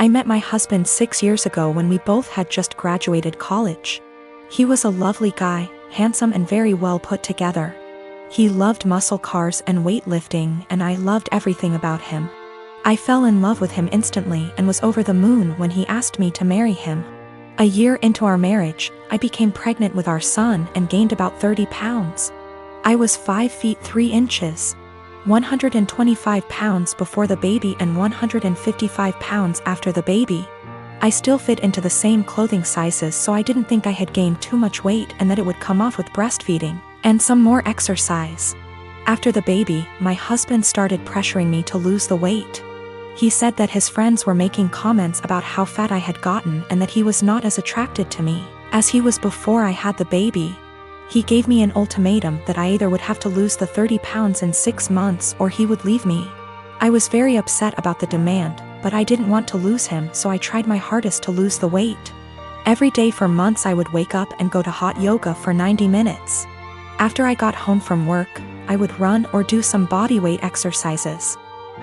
I met my husband 6 years ago when we both had just graduated college. He was a lovely guy, handsome and very well put together. He loved muscle cars and weightlifting, and I loved everything about him. I fell in love with him instantly and was over the moon when he asked me to marry him. A year into our marriage, I became pregnant with our son and gained about 30 pounds. I was 5 feet 3 inches, 125 pounds before the baby and 155 pounds after the baby. I still fit into the same clothing sizes, so I didn't think I had gained too much weight and that it would come off with breastfeeding and some more exercise. After the baby, my husband started pressuring me to lose the weight. He said that his friends were making comments about how fat I had gotten and that he was not as attracted to me as he was before I had the baby. He gave me an ultimatum that I either would have to lose the 30 pounds in 6 months or he would leave me. I was very upset about the demand, but I didn't want to lose him, so I tried my hardest to lose the weight. Every day for months I would wake up and go to hot yoga for 90 minutes. After I got home from work, I would run or do some bodyweight exercises.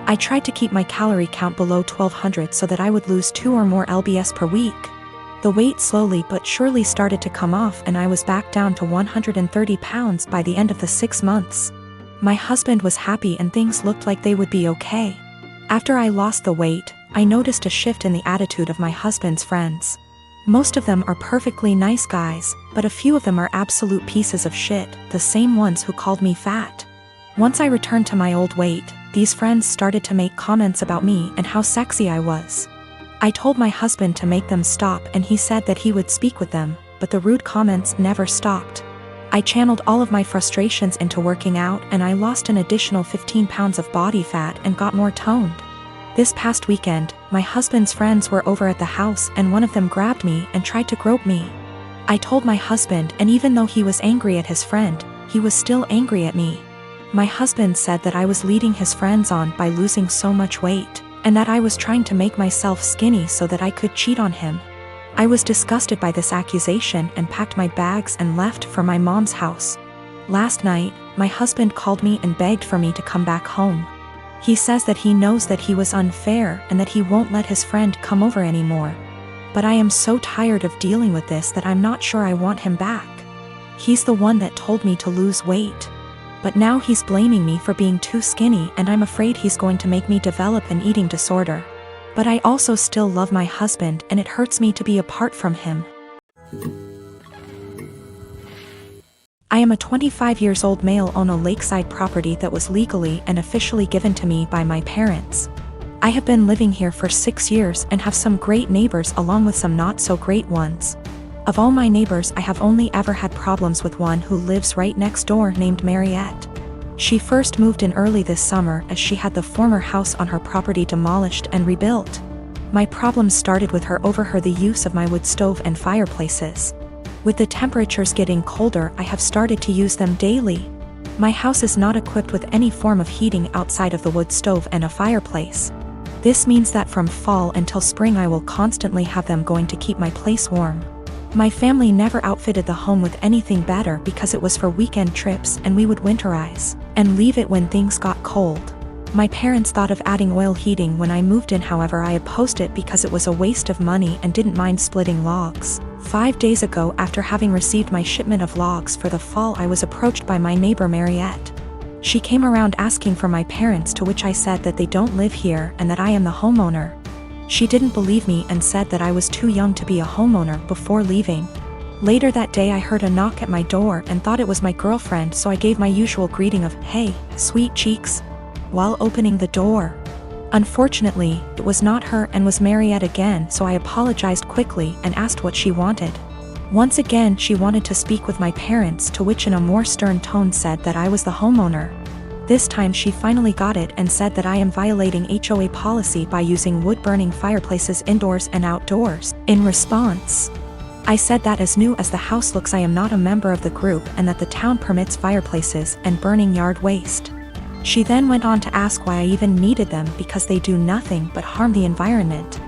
I tried to keep my calorie count below 1200 so that I would lose 2 or more lbs per week. The weight slowly but surely started to come off and I was back down to 130 pounds by the end of the 6 months. My husband was happy and things looked like they would be okay. After I lost the weight, I noticed a shift in the attitude of my husband's friends. Most of them are perfectly nice guys, but a few of them are absolute pieces of shit, the same ones who called me fat. Once I returned to my old weight, these friends started to make comments about me and how sexy I was. I told my husband to make them stop and he said that he would speak with them, but the rude comments never stopped. I channeled all of my frustrations into working out and I lost an additional 15 pounds of body fat and got more toned. This past weekend, my husband's friends were over at the house and one of them grabbed me and tried to grope me. I told my husband, and even though he was angry at his friend, he was still angry at me. My husband said that I was leading his friends on by losing so much weight, and that I was trying to make myself skinny so that I could cheat on him. I was disgusted by this accusation and packed my bags and left for my mom's house. Last night, my husband called me and begged for me to come back home. He says that he knows that he was unfair and that he won't let his friend come over anymore. But I am so tired of dealing with this that I'm not sure I want him back. He's the one that told me to lose weight. But now he's blaming me for being too skinny and I'm afraid he's going to make me develop an eating disorder. But I also still love my husband and it hurts me to be apart from him. I am a 25 years old male on a lakeside property that was legally and officially given to me by my parents. I have been living here for 6 years and have some great neighbors along with some not so great ones. Of all my neighbors, I have only ever had problems with one who lives right next door named Mariette. She first moved in early this summer as she had the former house on her property demolished and rebuilt. My problems started with her over the use of my wood stove and fireplaces. With the temperatures getting colder, I have started to use them daily. My house is not equipped with any form of heating outside of the wood stove and a fireplace. This means that from fall until spring I will constantly have them going to keep my place warm. My family never outfitted the home with anything better because it was for weekend trips and we would winterize and leave it when things got cold. My parents thought of adding oil heating when I moved in, however I opposed it because it was a waste of money and didn't mind splitting logs. 5 days ago, after having received my shipment of logs for the fall, I was approached by my neighbor Mariette. She came around asking for my parents, to which I said that they don't live here and that I am the homeowner. She didn't believe me and said that I was too young to be a homeowner before leaving. Later that day I heard a knock at my door and thought it was my girlfriend, so I gave my usual greeting of, "Hey, sweet cheeks," while opening the door. Unfortunately, it was not her and was Mariette again, so I apologized quickly and asked what she wanted. Once again she wanted to speak with my parents, to which in a more stern tone said that I was the homeowner. This time she finally got it and said that I am violating HOA policy by using wood-burning fireplaces indoors and outdoors. In response, I said that as new as the house looks I am not a member of the group and that the town permits fireplaces and burning yard waste. She then went on to ask why I even needed them because they do nothing but harm the environment.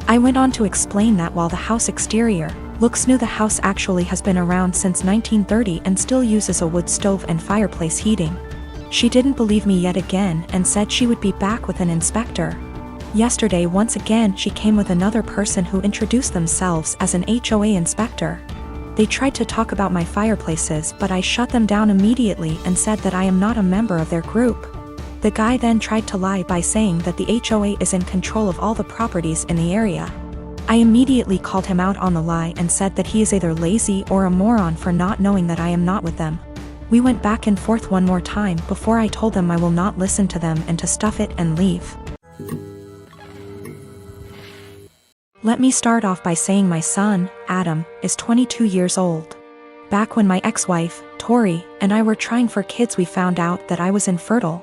I went on to explain that while the house exterior looks new, the house actually has been around since 1930 and still uses a wood stove and fireplace heating. She didn't believe me yet again and said she would be back with an inspector. Yesterday once again she came with another person who introduced themselves as an HOA inspector. They tried to talk about my fireplaces, but I shut them down immediately and said that I am not a member of their group. The guy then tried to lie by saying that the HOA is in control of all the properties in the area. I immediately called him out on the lie and said that he is either lazy or a moron for not knowing that I am not with them. We went back and forth one more time before I told them I will not listen to them and to stuff it and leave. Let me start off by saying my son, Adam, is 22 years old. Back when my ex-wife, Tori, and I were trying for kids, we found out that I was infertile.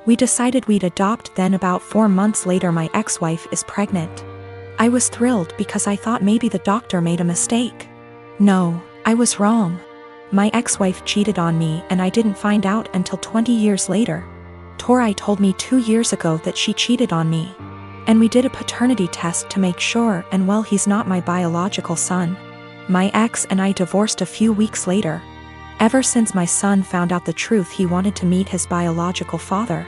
We decided we'd adopt, then about 4 months later my ex-wife is pregnant. I was thrilled because I thought maybe the doctor made a mistake. No, I was wrong. My ex-wife cheated on me and I didn't find out until 20 years later. Tori told me 2 years ago that she cheated on me. And we did a paternity test to make sure, and well, he's not my biological son. My ex and I divorced a few weeks later. Ever since my son found out the truth, he wanted to meet his biological father.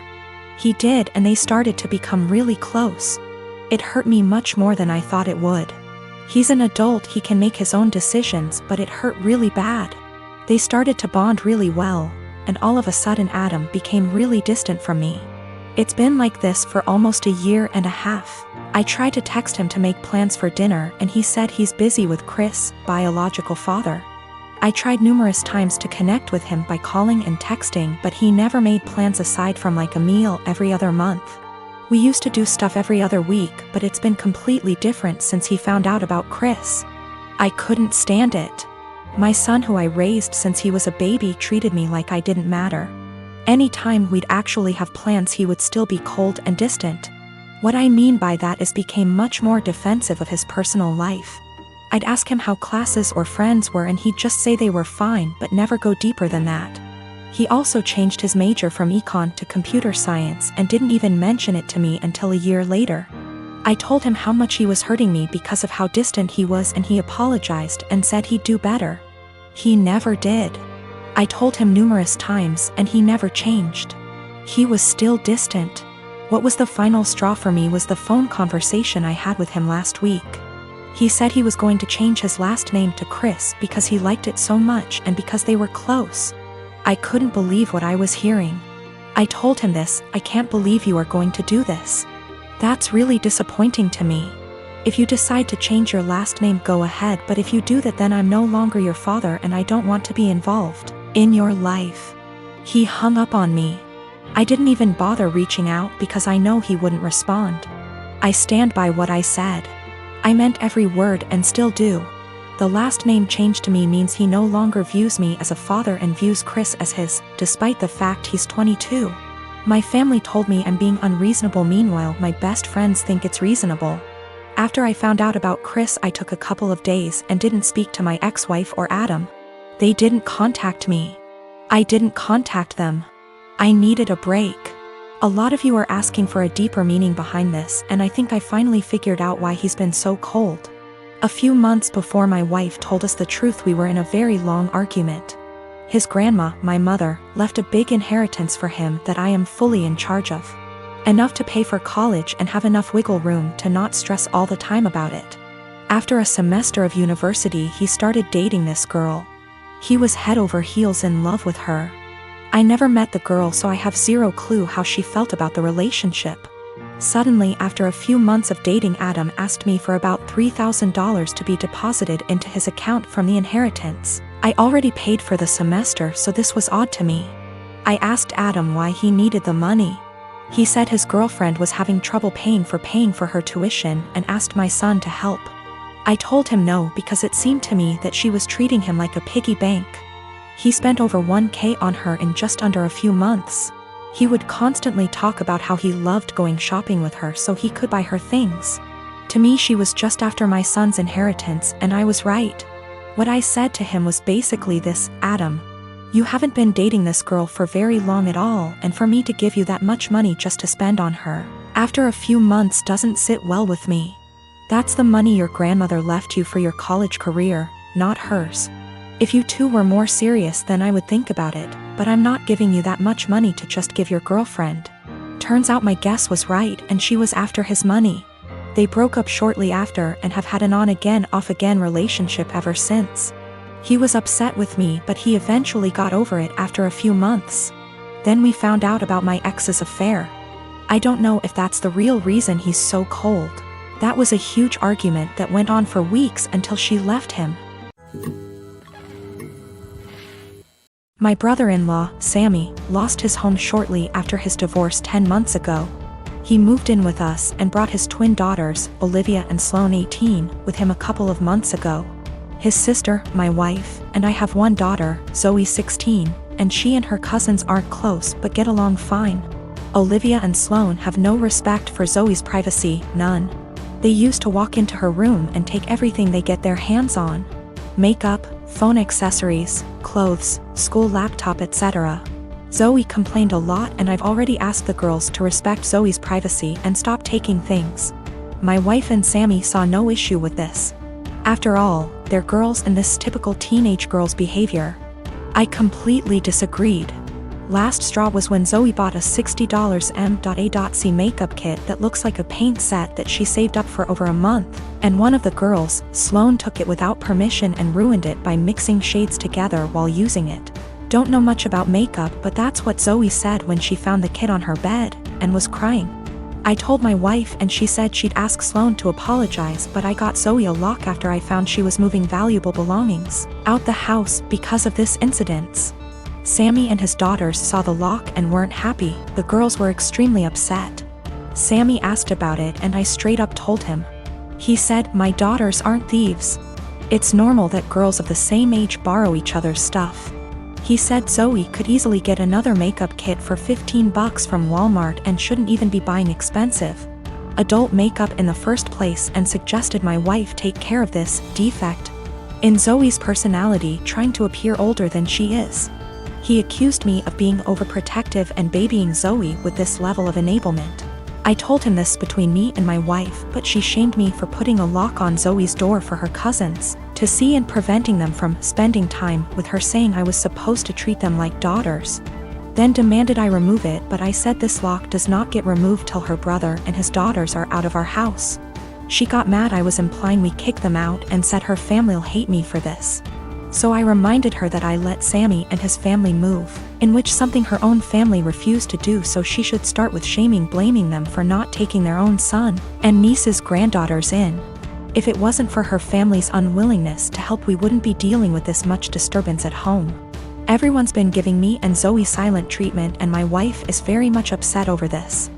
He did, and they started to become really close. It hurt me much more than I thought it would. He's an adult, he can make his own decisions, but it hurt really bad. They started to bond really well, and all of a sudden Adam became really distant from me. It's been like this for almost a year and a half. I tried to text him to make plans for dinner and he said he's busy with Chris, biological father. I tried numerous times to connect with him by calling and texting, but he never made plans aside from like a meal every other month. We used to do stuff every other week, but it's been completely different since he found out about Chris. I couldn't stand it. My son, who I raised since he was a baby, treated me like I didn't matter. Anytime we'd actually have plans, he would still be cold and distant. What I mean by that is became much more defensive of his personal life. I'd ask him how classes or friends were and he'd just say they were fine but never go deeper than that. He also changed his major from econ to computer science and didn't even mention it to me until a year later. I told him how much he was hurting me because of how distant he was and he apologized and said he'd do better. He never did. I told him numerous times and he never changed. He was still distant. What was the final straw for me was the phone conversation I had with him last week. He said he was going to change his last name to Chris because he liked it so much and because they were close. I couldn't believe what I was hearing. I told him this, I can't believe you are going to do this. That's really disappointing to me. If you decide to change your last name, go ahead, but if you do that, then I'm no longer your father and I don't want to be involved in your life. He hung up on me. I didn't even bother reaching out because I know he wouldn't respond. I stand by what I said. I meant every word and still do. The last name change to me means he no longer views me as a father and views Chris as his, despite the fact he's 22. My family told me I'm being unreasonable, meanwhile my best friends think it's reasonable. After I found out about Chris, I took a couple of days and didn't speak to my ex-wife or Adam. They didn't contact me. I didn't contact them. I needed a break. A lot of you are asking for a deeper meaning behind this, and I think I finally figured out why he's been so cold. A few months before my wife told us the truth, we were in a very long argument. His grandma, my mother, left a big inheritance for him that I am fully in charge of. Enough to pay for college and have enough wiggle room to not stress all the time about it. After a semester of university, he started dating this girl. He was head over heels in love with her. I never met the girl, so I have zero clue how she felt about the relationship. Suddenly, after a few months of dating, Adam asked me for about $3,000 to be deposited into his account from the inheritance. I already paid for the semester, so this was odd to me. I asked Adam why he needed the money. He said his girlfriend was having trouble paying for her tuition and asked my son to help. I told him no because it seemed to me that she was treating him like a piggy bank. He spent over $1,000 on her in just under a few months. He would constantly talk about how he loved going shopping with her so he could buy her things. To me, she was just after my son's inheritance, and I was right. What I said to him was basically this: Adam, you haven't been dating this girl for very long at all, and for me to give you that much money just to spend on her after a few months doesn't sit well with me. That's the money your grandmother left you for your college career, not hers. If you two were more serious, then I would think about it, but I'm not giving you that much money to just give your girlfriend. Turns out my guess was right and she was after his money. They broke up shortly after and have had an on-again off-again relationship ever since. He was upset with me, but he eventually got over it after a few months. Then we found out about my ex's affair. I don't know if that's the real reason he's so cold. That was a huge argument that went on for weeks until she left him. My brother-in-law, Sammy, lost his home shortly after his divorce 10 months ago. He moved in with us and brought his twin daughters, Olivia and Sloane 18, with him a couple of months ago. His sister, my wife, and I have one daughter, Zoe 16, and she and her cousins aren't close but get along fine. Olivia and Sloane have no respect for Zoe's privacy, none. They used to walk into her room and take everything they get their hands on. Makeup, phone accessories, clothes, school laptop, etc. Zoe complained a lot, and I've already asked the girls to respect Zoe's privacy and stop taking things. My wife and Sammy saw no issue with this. After all, they're girls and this typical teenage girl's behavior. I completely disagreed. Last straw was when Zoe bought a $60 M.A.C makeup kit that looks like a paint set that she saved up for over a month, and one of the girls, Sloane, took it without permission and ruined it by mixing shades together while using it. Don't know much about makeup, but that's what Zoe said when she found the kit on her bed, and was crying. I told my wife and she said she'd ask Sloane to apologize, but I got Zoe a lock after I found she was moving valuable belongings out the house because of this incident. Sammy and his daughters saw the lock and weren't happy. The girls were extremely upset. Sammy asked about it and I straight up told him. He said, "My daughters aren't thieves. It's normal that girls of the same age borrow each other's stuff." He said Zoe could easily get another makeup kit for $15 from Walmart and shouldn't even be buying expensive adult makeup in the first place, and suggested my wife take care of this defect in Zoe's personality, trying to appear older than she is. He accused me of being overprotective and babying Zoe with this level of enablement. I told him this between me and my wife, but she shamed me for putting a lock on Zoe's door for her cousins to see and preventing them from spending time with her, saying I was supposed to treat them like daughters. Then demanded I remove it, but I said this lock does not get removed till her brother and his daughters are out of our house. She got mad I was implying we kick them out and said her family'll hate me for this. So I reminded her that I let Sammy and his family move, in which something her own family refused to do, so she should start with blaming them for not taking their own son and niece's granddaughters in. If it wasn't for her family's unwillingness to help, we wouldn't be dealing with this much disturbance at home. Everyone's been giving me and Zoe silent treatment, and my wife is very much upset over this.